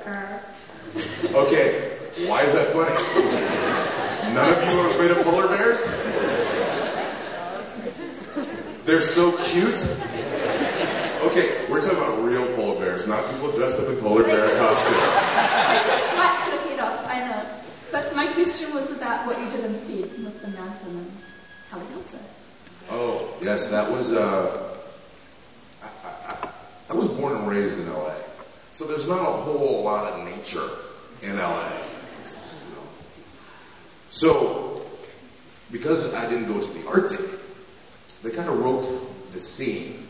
Okay, why is that funny? None of you are afraid of polar bears? They're so cute. Okay, we're talking about real polar bears, not people dressed up in polar bear costumes. I just slapped your head off, I know. But my question was about what you did instead with the mountain and helicopter. Oh, yes, that was, I was born and raised in LA. So there's not a whole lot of nature in LA. So, because I didn't go to the Arctic, they kind of wrote the scene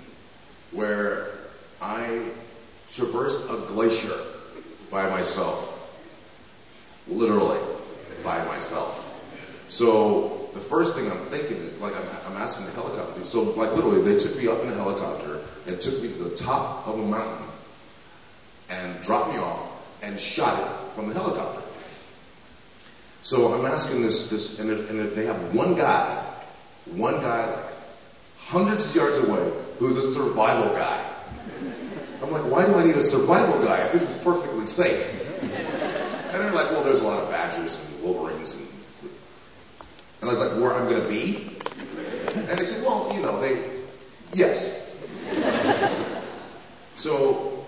where I traverse a glacier by myself. Literally, by myself. So, the first thing I'm thinking is, like, I'm asking the helicopter. So, like, literally, they took me up in a helicopter and took me to the top of a mountain and dropped me off and shot it from the helicopter. So I'm asking this, and they have one guy like hundreds of yards away who's a survival guy. I'm like, why do I need a survival guy if this is perfectly safe? And they're like, well, there's a lot of badgers and wolverines and I was like, where I'm going to be? And they said, well, you know, yes. So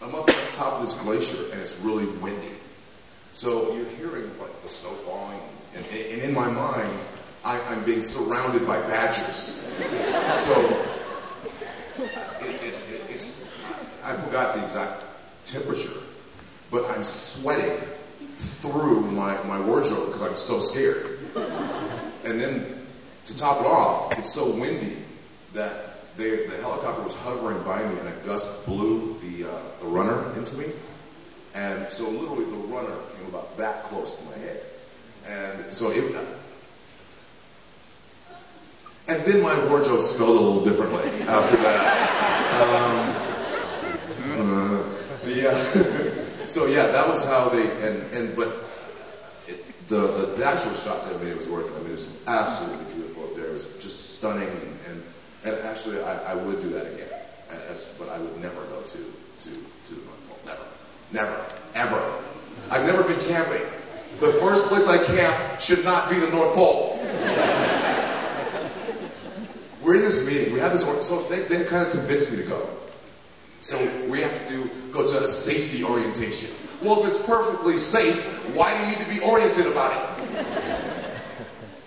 I'm up on the top of this glacier and it's really windy. So you're hearing like the snow falling, and in my mind, I'm being surrounded by badgers. So it's I forgot the exact temperature, but I'm sweating through my wardrobe because I'm so scared. And then to top it off, it's so windy that the helicopter was hovering by me and a gust blew the runner into me. And so literally the runner came about that close to my head. And so and then my wardrobe smelled a little differently after that. So yeah, that was how they, but the actual shots I made was worth it. I mean, it was absolutely beautiful up there. It was just stunning, and actually I would do that again. But I would never go to the North Pole. Never. Ever. I've never been camping. The first place I camp should not be the North Pole. We're in this meeting. We have this, so they kind of convinced me to go. So we have to go to a safety orientation. Well, if it's perfectly safe, why do you need to be oriented about it?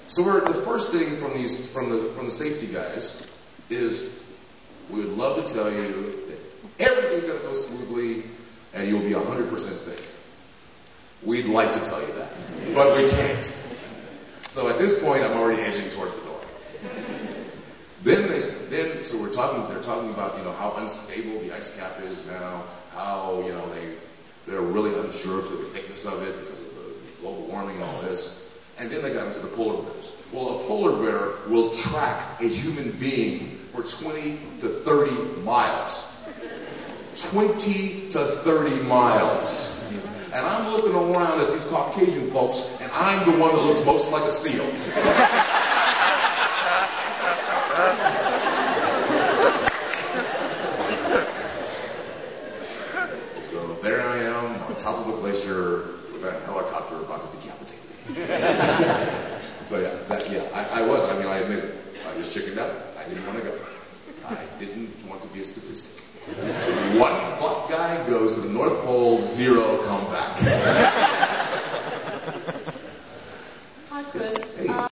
So the first thing from the safety guys is we would love to tell you that everything's going to go smoothly and you'll be 100% safe. We'd like to tell you that, but we can't. So at this point, I'm already edging towards the door. So they're talking about, how unstable the ice cap is now, how, they're really unsure to the thickness of it because of the global warming and all this. And then they got into the polar bears. Well, a polar bear will track a human being for 20 to 30 miles. 20 to 30 miles. And I'm looking around at these Caucasian folks, and I'm the one that looks most like a seal. So there I am on top of a glacier with a helicopter about to decapitate me. So I admit it. I just chickened out. I didn't want to go. I didn't want to be a statistic. One black guy goes to the North Pole, 0 come back. Hi, Chris. Hey.